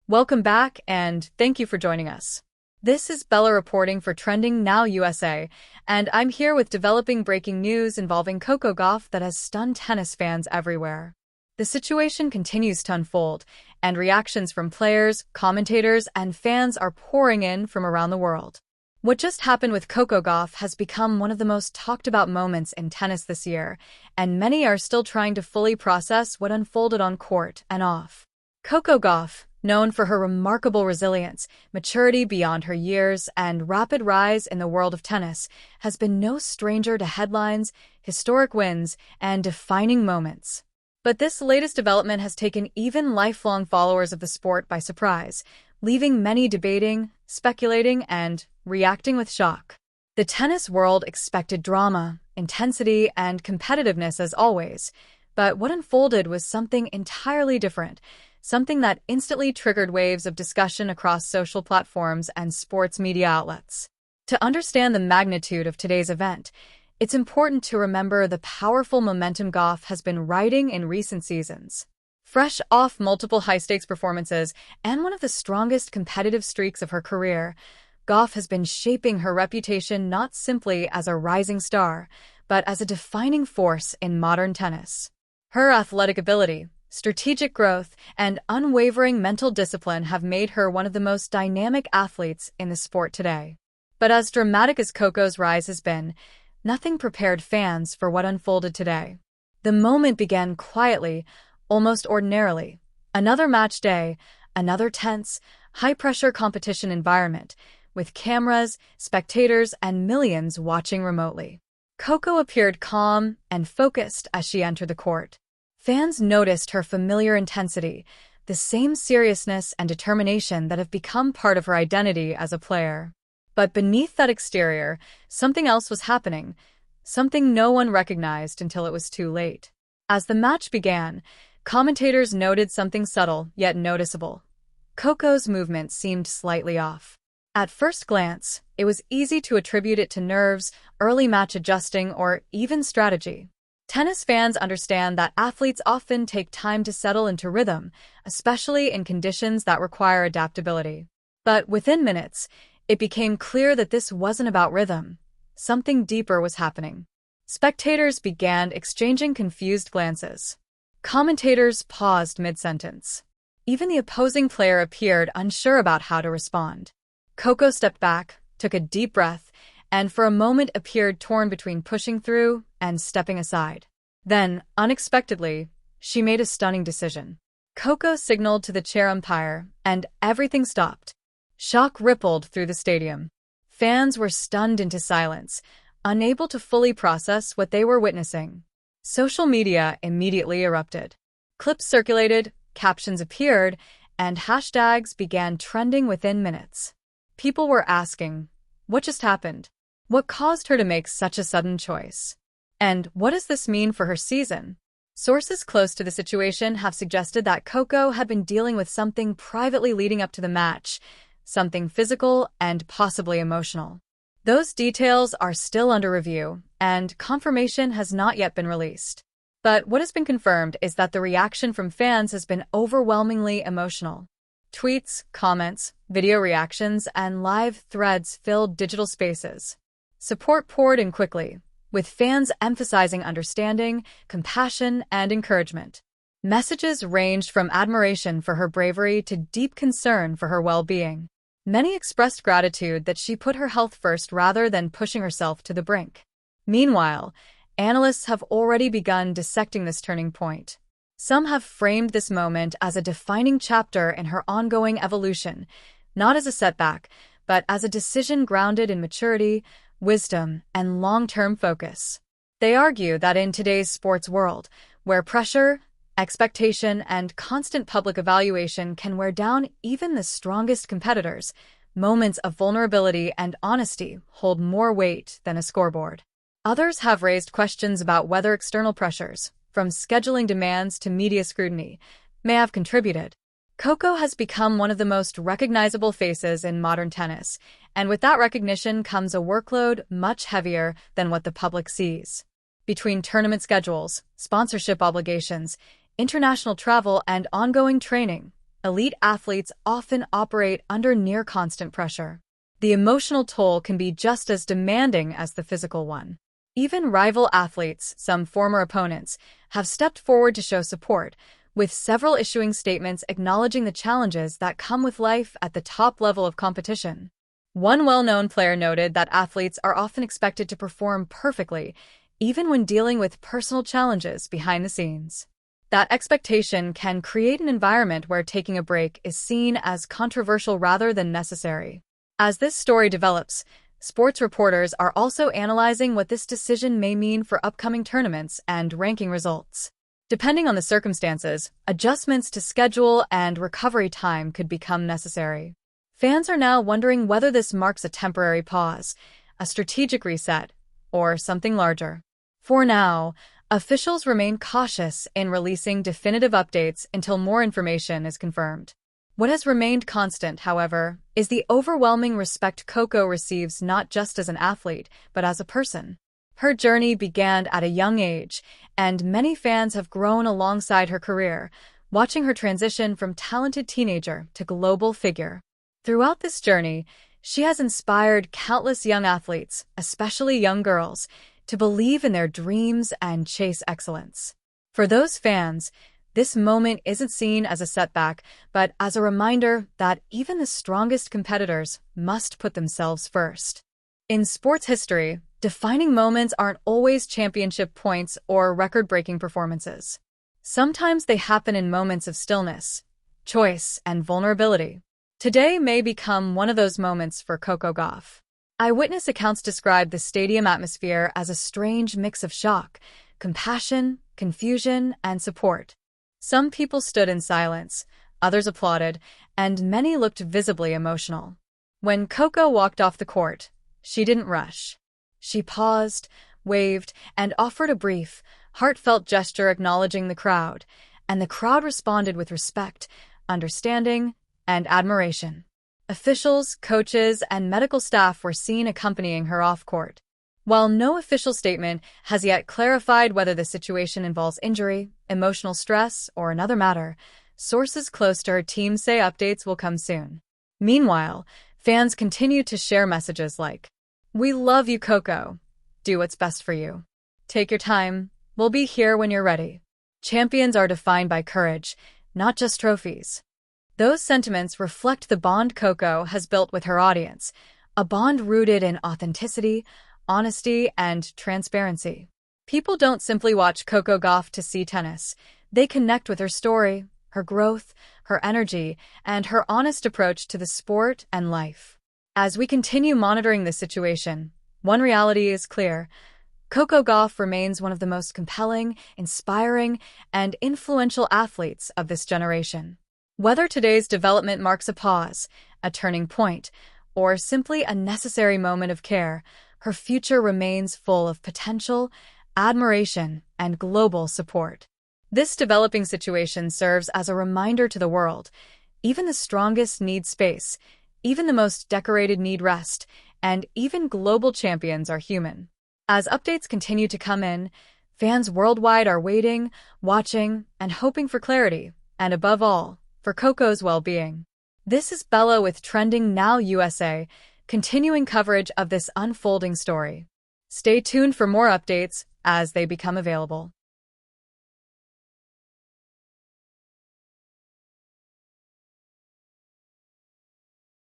Welcome back, and thank you for joining us. This is Bella reporting for Trending Now USA, and I'm here with developing breaking news involving Coco Gauff that has stunned tennis fans everywhere. The situation continues to unfold, and reactions from players, commentators, and fans are pouring in from around the world. What just happened with Coco Gauff has become one of the most talked about moments in tennis this year, and many are still trying to fully process what unfolded on court and off. Coco Gauff, known for her remarkable resilience, maturity beyond her years, and rapid rise in the world of tennis, has been no stranger to headlines, historic wins, and defining moments. But this latest development has taken even lifelong followers of the sport by surprise, leaving many debating, speculating, and reacting with shock. The tennis world expected drama, intensity, and competitiveness as always, but what unfolded was something entirely different, something that instantly triggered waves of discussion across social platforms and sports media outlets. To understand the magnitude of today's event, it's important to remember the powerful momentum Gauff has been riding in recent seasons. Fresh off multiple high-stakes performances and one of the strongest competitive streaks of her career, Gauff has been shaping her reputation not simply as a rising star, but as a defining force in modern tennis. Her athletic ability, strategic growth, and unwavering mental discipline have made her one of the most dynamic athletes in the sport today. But as dramatic as Coco's rise has been, nothing prepared fans for what unfolded today. The moment began quietly, almost ordinarily. Another match day, another tense, high-pressure competition environment, with cameras, spectators, and millions watching remotely. Coco appeared calm and focused as she entered the court. Fans noticed her familiar intensity, the same seriousness and determination that have become part of her identity as a player. But beneath that exterior, something else was happening, something no one recognized until it was too late. As the match began, commentators noted something subtle yet noticeable. Coco's movement seemed slightly off. At first glance, it was easy to attribute it to nerves, early match adjusting, or even strategy. Tennis fans understand that athletes often take time to settle into rhythm, especially in conditions that require adaptability. But within minutes, it became clear that this wasn't about rhythm. Something deeper was happening. Spectators began exchanging confused glances. Commentators paused mid-sentence. Even the opposing player appeared unsure about how to respond. Coco stepped back, took a deep breath, and for a moment appeared torn between pushing through and stepping aside. Then, unexpectedly, she made a stunning decision. Coco signaled to the chair umpire, and everything stopped. Shock rippled through the stadium. Fans were stunned into silence, unable to fully process what they were witnessing. Social media immediately erupted. Clips circulated, captions appeared, and hashtags began trending within minutes. People were asking, what just happened? What caused her to make such a sudden choice? And what does this mean for her season? Sources close to the situation have suggested that Coco had been dealing with something privately leading up to the match, something physical and possibly emotional. Those details are still under review, and confirmation has not yet been released. But what has been confirmed is that the reaction from fans has been overwhelmingly emotional. Tweets, comments, video reactions, and live threads filled digital spaces. Support poured in quickly, with fans emphasizing understanding, compassion, and encouragement. Messages ranged from admiration for her bravery to deep concern for her well-being. Many expressed gratitude that she put her health first rather than pushing herself to the brink. Meanwhile, analysts have already begun dissecting this turning point. Some have framed this moment as a defining chapter in her ongoing evolution, not as a setback, but as a decision grounded in maturity, wisdom, and long-term focus. They argue that in today's sports world, where pressure, expectation, and constant public evaluation can wear down even the strongest competitors, moments of vulnerability and honesty hold more weight than a scoreboard. Others have raised questions about whether external pressures, from scheduling demands to media scrutiny, may have contributed. Coco has become one of the most recognizable faces in modern tennis, and with that recognition comes a workload much heavier than what the public sees. Between tournament schedules, sponsorship obligations, international travel, and ongoing training, elite athletes often operate under near-constant pressure. The emotional toll can be just as demanding as the physical one. Even rival athletes, some former opponents, have stepped forward to show support, with several issuing statements acknowledging the challenges that come with life at the top level of competition. One well-known player noted that athletes are often expected to perform perfectly, even when dealing with personal challenges behind the scenes. That expectation can create an environment where taking a break is seen as controversial rather than necessary. As this story develops, sports reporters are also analyzing what this decision may mean for upcoming tournaments and ranking results. Depending on the circumstances, adjustments to schedule and recovery time could become necessary. Fans are now wondering whether this marks a temporary pause, a strategic reset, or something larger. For now, officials remain cautious in releasing definitive updates until more information is confirmed. What has remained constant, however, is the overwhelming respect Coco receives not just as an athlete, but as a person. Her journey began at a young age, and many fans have grown alongside her career, watching her transition from talented teenager to global figure. Throughout this journey, she has inspired countless young athletes, especially young girls, to believe in their dreams and chase excellence. For those fans, this moment isn't seen as a setback, but as a reminder that even the strongest competitors must put themselves first. In sports history, defining moments aren't always championship points or record-breaking performances. Sometimes they happen in moments of stillness, choice, and vulnerability. Today may become one of those moments for Coco Gauff. Eyewitness accounts describe the stadium atmosphere as a strange mix of shock, compassion, confusion, and support. Some people stood in silence, others applauded, and many looked visibly emotional. When Coco walked off the court, she didn't rush. She paused, waved, and offered a brief, heartfelt gesture acknowledging the crowd, and the crowd responded with respect, understanding, and admiration. Officials, coaches, and medical staff were seen accompanying her off-court. While no official statement has yet clarified whether the situation involves injury, emotional stress, or another matter, sources close to her team say updates will come soon. Meanwhile, fans continue to share messages like, "We love you, Coco. Do what's best for you. Take your time. We'll be here when you're ready." Champions are defined by courage, not just trophies. Those sentiments reflect the bond Coco has built with her audience, a bond rooted in authenticity, honesty, and transparency. People don't simply watch Coco Gauff to see tennis. They connect with her story, her growth, her energy, and her honest approach to the sport and life. As we continue monitoring this situation, one reality is clear. Coco Gauff remains one of the most compelling, inspiring, and influential athletes of this generation. Whether today's development marks a pause, a turning point, or simply a necessary moment of care, her future remains full of potential, admiration, and global support. This developing situation serves as a reminder to the world. Even the strongest need space, even the most decorated need rest, and even global champions are human. As updates continue to come in, fans worldwide are waiting, watching, and hoping for clarity, and above all, for Coco's well-being. This is Bella with Trending Now USA, continuing coverage of this unfolding story. Stay tuned for more updates as they become available.